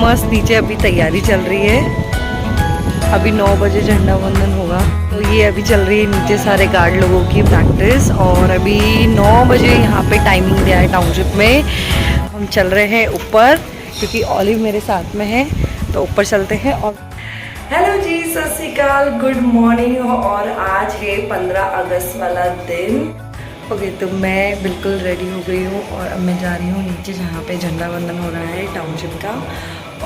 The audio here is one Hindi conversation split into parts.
मस्त नीचे अभी तैयारी चल रही है। अभी 9 बजे झंडा वंदन होगा, तो ये अभी चल रही है नीचे सारे गार्ड लोगों की प्रैक्टिस। और अभी 9 बजे यहाँ पे टाइमिंग दिया है टाउनशिप में। हम चल रहे हैं ऊपर क्योंकि ओलिव मेरे साथ में है, तो ऊपर चलते हैं। और हेलो जी, सत श्री अकाल, गुड मॉर्निंग। और आज है 15 अगस्त वाला दिन। ओके, तो मैं बिल्कुल रेडी हो गई हूँ और अब मैं जा रही हूँ नीचे जहाँ पे झंडा वंदन हो रहा है टाउनशिप का।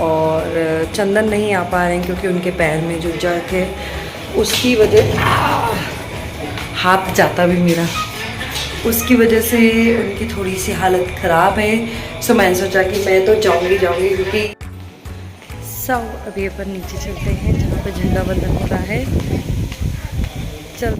और चंदन नहीं आ पा रहे हैं क्योंकि उनके पैर में जो जर्क है उसकी वजह, हाथ जाता भी मेरा, उसकी वजह से उनकी थोड़ी सी हालत ख़राब है। सो मैंने सोचा कि मैं तो जाऊँगी क्योंकि सब अभी अपन नीचे चलते हैं जहाँ पे झंडा वंदन हो रहा है। चल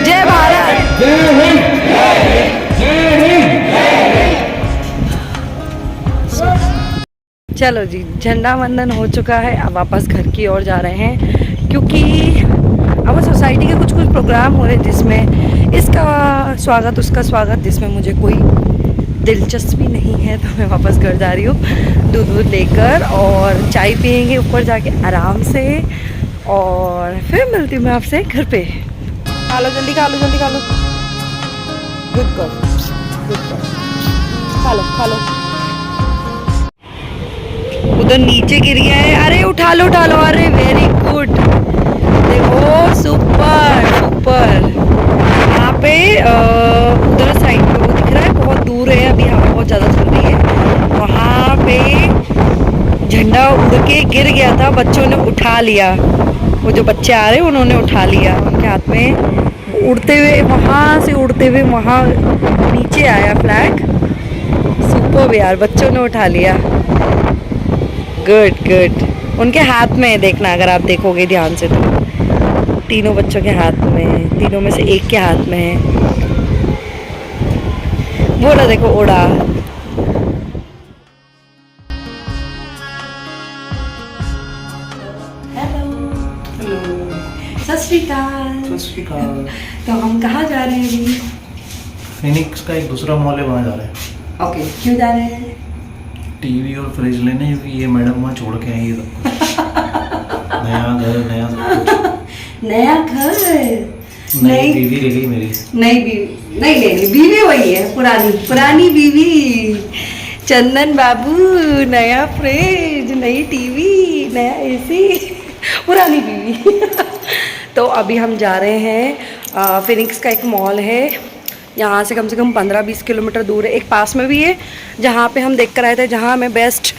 जय भारत, जय हिंद, जय हिंद। चलो जी, झंडा वंदन हो चुका है। अब वापस घर की ओर जा रहे हैं क्योंकि अब सोसाइटी के कुछ प्रोग्राम हो रहे हैं जिसमें इसका स्वागत उसका स्वागत, जिसमें मुझे कोई दिलचस्पी नहीं है। तो मैं वापस घर जा रही हूँ दूध लेकर, और चाय पियेंगे ऊपर जाके आराम से। और फिर मिलती हूँ मैं आपसे घर पे। खा लो जल्दी, खा लो जल्दी, खा लो। गुड गर्ल, गुड गर्ल, खा लो। उधर नीचे गिर गया है, अरे उठा लो। अरे वेरी गुड, देखो सुपर। यहाँ पे उधर साइड पे वो दिख रहा है, बहुत दूर है, अभी हवा बहुत ज़्यादा चल रही है। वहाँ पे झंडा उड़ के गिर गया था, बच्चों ने उठा लिया। वो जो बच्चे आ रहे हैं उन्होंने उठा लिया, उनके हाथ में उड़ते हुए, वहाँ से उड़ते हुए वहाँ नीचे आया फ्लैग। सुपर यार, बच्चों ने उठा लिया। गुड। उनके हाथ में देखना, अगर आप देखोगे ध्यान से तो तीनों बच्चों के हाथ में, तीनों में से एक के हाथ में है। वो ना देखो, उड़ा। सत श्री अकाल। तो हम कहाँ जा रहे हैं अभी? फिनिक्स का एक दूसरा मॉल है, वहाँ जा रहे हैं। ओके, क्यों जा रहे हैं? टीवी और फ्रिज लेने, क्योंकि ये मैडम वहाँ छोड़ के आई है सबको। नया घर, नया सब कुछ। नया घर, नई बीवी रह गई मेरी। नई बीवी नहीं, बीवी वही है, पुरानी बीवी। चंदन बाबू, नया फ्रिज, नई टीवी, नया एसी, पुरानी बीवी। तो अभी हम जा रहे हैं, फिनिक्स का एक मॉल है, यहाँ से कम 15-20 किलोमीटर दूर है। एक पास में भी है जहाँ पे हम देख कर आए थे, जहाँ हमें बेस्ट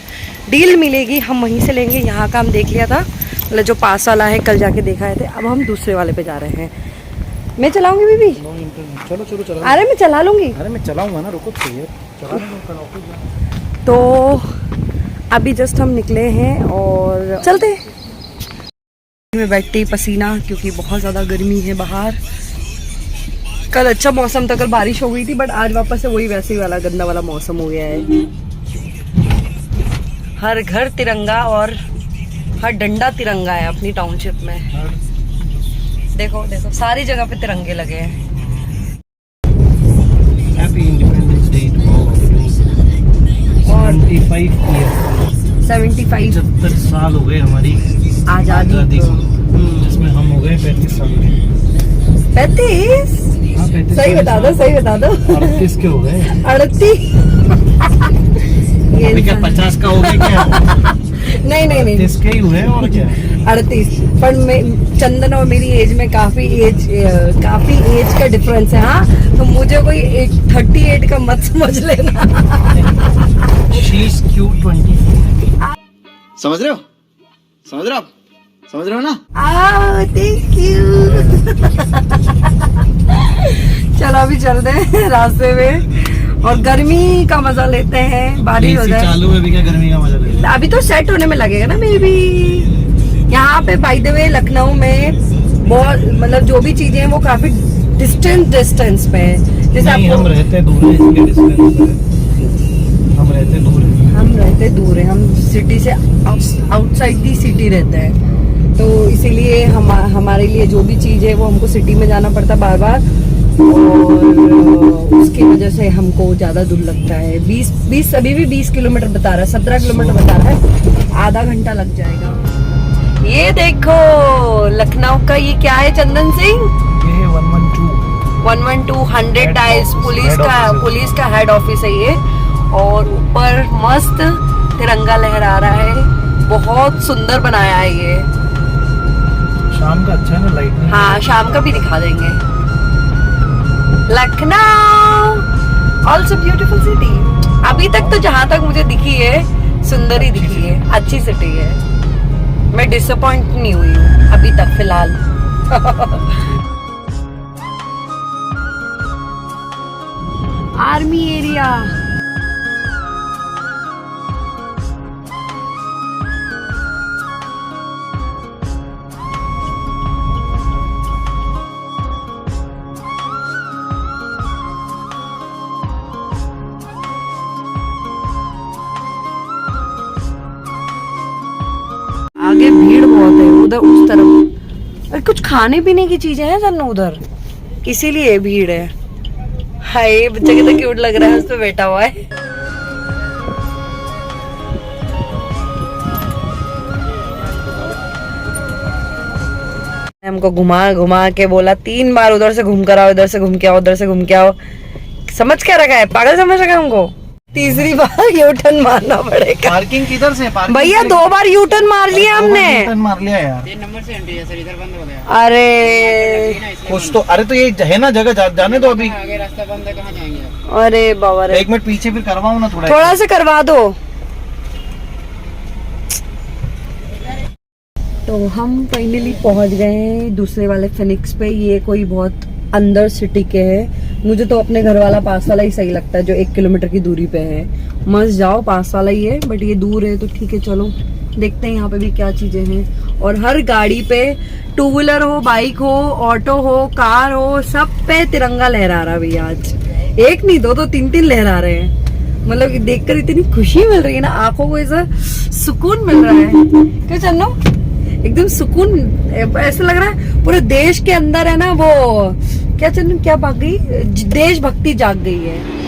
डील मिलेगी हम वहीं से लेंगे। यहाँ का हम देख लिया था, मतलब जो पास वाला है, कल जाके देखा है थे। अब हम दूसरे वाले पे जा रहे हैं। मैं चलाऊंगी बीबी? चलो चला। अरे मैं चला लूँगी। अरे मैं चलाऊंगा ना, रुको तो अभी जस्ट हम निकले हैं और चलते हैं। में बैठते ही पसीना, क्योंकि बहुत ज़्यादा गर्मी है बाहर। कल अच्छा मौसम था, कल बारिश हो गई थी, बट आज वापस से वही वैसे ही वाला गंदा वाला मौसम हो गया है। हर घर तिरंगा और हर डंडा तिरंगा है अपनी टाउनशिप में। देखो सारी जगह पे तिरंगे लगे हैं। Happy independence day to all of you. 75 साल हो गए हमारी आज़ादी को, जिसमें हम हो गए 35 साल के। 35? सही बता दो। 38 के हो गए। 38? अभी क्या 50 का हो गया क्या? नहीं 38 के ही हुए और क्या। 38, पर चंदन और मेरी एज में काफी एज का डिफरेंस है। हाँ, तो मुझे कोई 38 का मत समझ लेना। She's cute 24। समझ रहे हो आप? समझ रहे हो ना? Thank you. चलो अभी चलते हैं रास्ते में और गर्मी का मजा लेते हैं। बारिश हो जाए चालू है, अभी क्या गर्मी का मजा ले। अभी तो सेट होने में लगेगा ना मे बी। यहाँ पे बाय द वे लखनऊ में बहुत मतलब जो भी चीजें हैं वो काफी डिस्टेंस पे है। जैसे नहीं, हम रहते दूर है, इसके डिस्टेंस पे हम रहते दूर है। हम सिटी से आउटसाइड दी सिटी रहते हैं, तो इसीलिए हमारे लिए जो भी चीज है वो हमको सिटी में जाना पड़ता बार बार, और उसकी वजह से हमको ज्यादा दूर लगता है। 20 अभी भी 20 किलोमीटर बता रहा है, 17 किलोमीटर बता रहा है, आधा घंटा लग जाएगा। ये देखो लखनऊ का ये क्या है चंदन सिंह? ये 112 100 डायल्स पुलिस का हेड ऑफिस है ये। और ऊपर मस्त तिरंगा लहरा रहा है, बहुत सुंदर बनाया है ये। शाम का अच्छा है ना, लाइट नहीं। हाँ शाम का भी दिखा देंगे। Lucknow also beautiful city. अभी तक तो जहाँ तक मुझे दिखी है सुंदर ही दिखी है, अच्छी सिटी है। मैं डिसअपॉइंट नहीं हुई हूँ अभी तक फिलहाल। Army area. आगे भीड़ बहुत है उधर उस तरफ, और कुछ खाने पीने की चीजें हैं सर उधर, इसीलिए भीड़ है। हाय बच्चा कितना क्यूट लग रहा है उस पे बैठा हुआ है। हमको घुमा घुमा के बोला 3 बार उधर से घूम कर आओ, इधर से घूम के आओ, उधर से घूम के आओ। समझ क्या रखा है, पागल समझ रखा है हमको। तीसरी बार यू टर्न मारना पड़ेगा। पार्किंग किधर से? भैया 2 बार यू टर्न मार लिया हमने। टर्न मार लिया यार। 3 नंबर से एंट्री है सर, इधर बंद हो गया। अरे कुछ तो, अरे तो ये है ना जगह, जाने दो अभी। आगे रास्ता बंद है, कहाँ जाएंगे आप? अरे बाबा रे, 1 मिनट पीछे फिर करवाओ ना थोड़ा सा करवा दो। तो हम फाइनली पहुंच गए हैं दूसरे वाले फिनिक्स पे। ये कोई बहुत अंदर सिटी के है। मुझे तो अपने घर वाला पास वाला ही सही लगता है जो 1 किलोमीटर की दूरी पे है। मस्त जाओ, पास वाला ही है, बट ये दूर है तो ठीक है। चलो देखते हैं यहाँ पे भी क्या चीजें हैं। और हर गाड़ी पे 2 व्हीलर हो, बाइक हो, ऑटो हो, कार हो, सब पे तिरंगा लहरा रहा है भैया आज। 1 नहीं 2 3 लहरा रहे हैं। मतलब देखकर इतनी खुशी मिल रही है ना, आंखों को ऐसा सुकून मिल रहा है। क्या चन्नो, एकदम सुकून, ऐसा लग रहा है पूरे देश के अंदर है ना वो क्या चंदन, क्या भाग गई, देशभक्ति जाग गई है।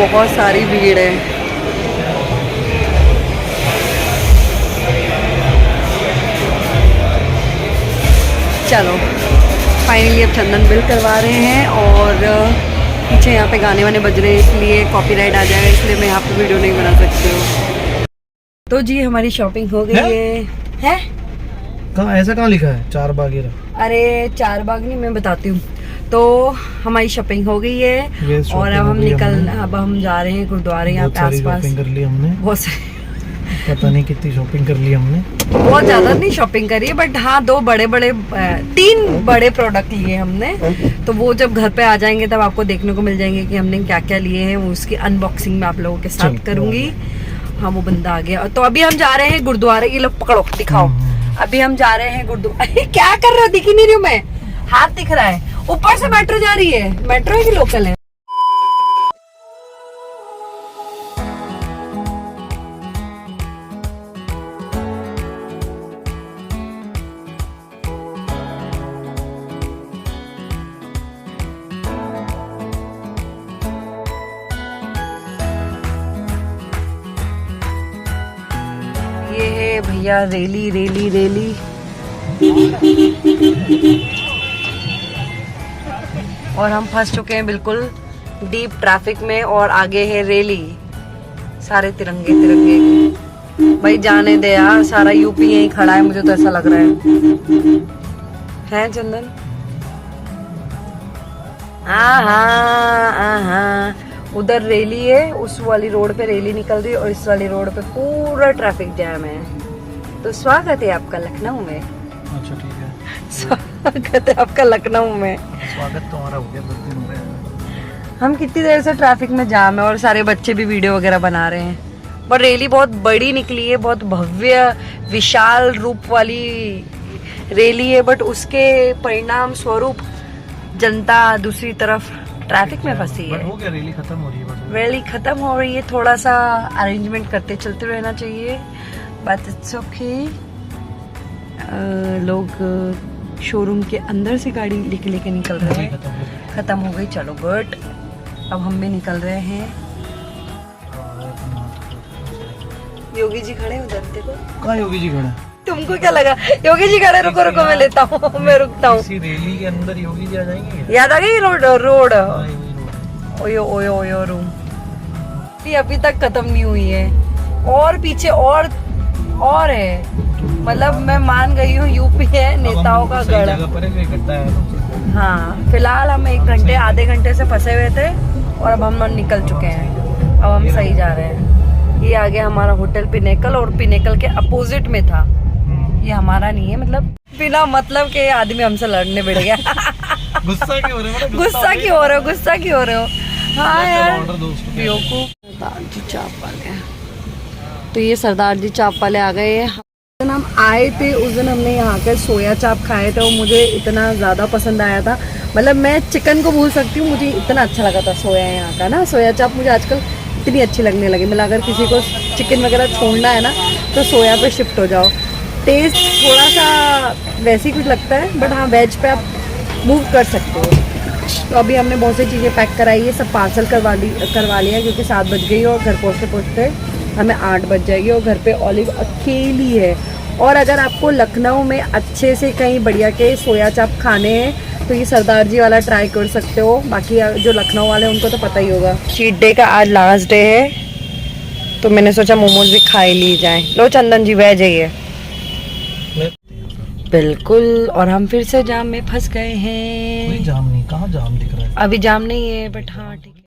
बहुत सारी भीड़ है। चलो फाइनली अब चंदन बिल करवा रहे हैं और पीछे यहाँ पे गाने वाने बज रहे हैं, इसलिए कॉपीराइट आ जाएगा, इसलिए मैं यहाँ पे वीडियो नहीं बना सकती हूँ। तो जी हमारी शॉपिंग हो गई है। कहाँ, ऐसा कहाँ लिखा है 4 बाग? अरे 4 बाग नहीं, मैं बताती हूँ। तो हमारी शॉपिंग हो गई है और अब हम जा रहे हैं गुरुद्वारे यहाँ पे आसपास। शॉपिंग कर ली हमने, बहुत सारी, पता नहीं कितनी शॉपिंग कर ली हमने। बहुत ज्यादा नहीं शॉपिंग करी है, बट हाँ 3 बड़े प्रोडक्ट लिए हमने। तो वो जब घर पे आ जाएंगे तब आपको देखने को मिल जाएंगे कि हमने क्या क्या लिए हैं। वो उसकी अनबॉक्सिंग में आप लोगों के साथ करूंगी। हाँ वो बंदा आ गया। तो अभी हम जा रहे हैं गुरुद्वारे। ये लोग पकड़ो, दिखाओ। अभी हम जा रहे हैं गुरुद्वारे। क्या कर रहे हो, दिख ही नहीं रही हूँ मैं, हाथ दिख रहा है। ऊपर से मेट्रो जा रही है, मेट्रो है कि लोकल है? ये है भैया रेली रेली रेली। और हम फंस चुके हैं बिल्कुल डीप ट्रैफिक में और आगे है रेली। सारे तिरंगे तिरंगे। भाई जाने दे यार, सारा यूपी यहीं खड़ा है, मुझे तो ऐसा लग रहा है चंदन? हाँ उधर रेली है, उस वाली रोड पे रेली निकल रही है और इस वाली रोड पे पूरा ट्रैफिक जैम है। तो स्वागत है आपका लखनऊ में। अच्छा ठीक है, स्वागत है आपका लखनऊ में। स्वागत तो हमारा हो गया, 2 दिन हो गए। हम कितनी देर से ट्रैफिक में जाम है और सारे बच्चे भी वीडियो वगैरह बना रहे हैं। पर रेली बहुत बड़ी निकली है, बहुत भव्य विशाल रूप वाली रेली है, बट उसके परिणाम स्वरूप जनता दूसरी तरफ ट्रैफिक में फंसी है। हो गया, रैली खत्म हो रही है, बस रैली खत्म हो रही है, थोड़ा सा अरेंजमेंट करते चलते रहना चाहिए, बट इट्स ओके। लोग शोरूम के अंदर से गाड़ी लेके निकल रहे हैं। खत्म हो गई, चलो गुड। अब हम भी निकल रहे हैं। योगी जी खड़े उधर, देखो। कहाँ योगी जी खड़े? तुमको क्या लगा योगी जी खड़े? रुको रुको, मैं लेता हूँ, मैं रुकता हूँ। इसी रैली के अंदर योगी जी आ जाएंगे। याद आ गई रोड रोड? हाँ, यही road. OYO OYO OYO room ये अभी तक खत्म नहीं हुई है, और पीछे और है। मतलब मैं मान गई हूँ यूपी है नेताओं का गढ़। हाँ फिलहाल हम 1 घंटे आधे घंटे से फंसे हुए थे और अब हम निकल चुके हैं। अब हम सही जा रहे हैं। ये आगे हमारा होटल पिनेकल, और पिनेकल के अपोजिट में था। ये हमारा नहीं है, मतलब बिना मतलब के आदमी हमसे लड़ने बैठ गया। गुस्सा क्यों हो रहे हो? गुस्सा क्यों हो रहे हो? गुस्सा क्यों हो रहे हो? हाँ यार बेवकूफ। सरदार जी चाप वाले, तो ये सरदार जी चाप वाले आ गए हैं। दिन हम आए थे उस दिन हमने यहाँ के सोया चाप खाए थे और मुझे इतना ज़्यादा पसंद आया था। मतलब मैं चिकन को भूल सकती हूँ, मुझे इतना अच्छा लगा था सोया यहाँ का ना। सोया चाप मुझे आजकल इतनी अच्छी लगने लगी। मतलब अगर किसी को चिकन वगैरह छोड़ना है ना तो सोया पे शिफ्ट हो जाओ। टेस्ट थोड़ा सा वैसे ही कुछ लगता है, बट हाँ वेज पे आप मूव कर सकते हो। तो अभी हमने बहुत सी चीज़ें पैक कराई है, सब पार्सल करवा लिया, क्योंकि 7 बज गई और घर पहुँचते हमें 8 बज जाएगी और घर पे ऑलिव अकेली है। और अगर आपको लखनऊ में अच्छे से कहीं बढ़िया के सोया चाप खाने हैं तो ये सरदार जी वाला ट्राई कर सकते हो। बाकी जो लखनऊ वाले उनको तो पता ही होगा। चीट डे का आज लास्ट डे है तो मैंने सोचा मोमोज भी खा ही ली जाए। लो चंदन जी बह जाइए। बिल्कुल, और हम फिर से जाम में फंस गए हैं। कोई जाम नहीं, कहाँ जाम दिख रहा है? अभी जाम नहीं है, बट हाँ ठीक है।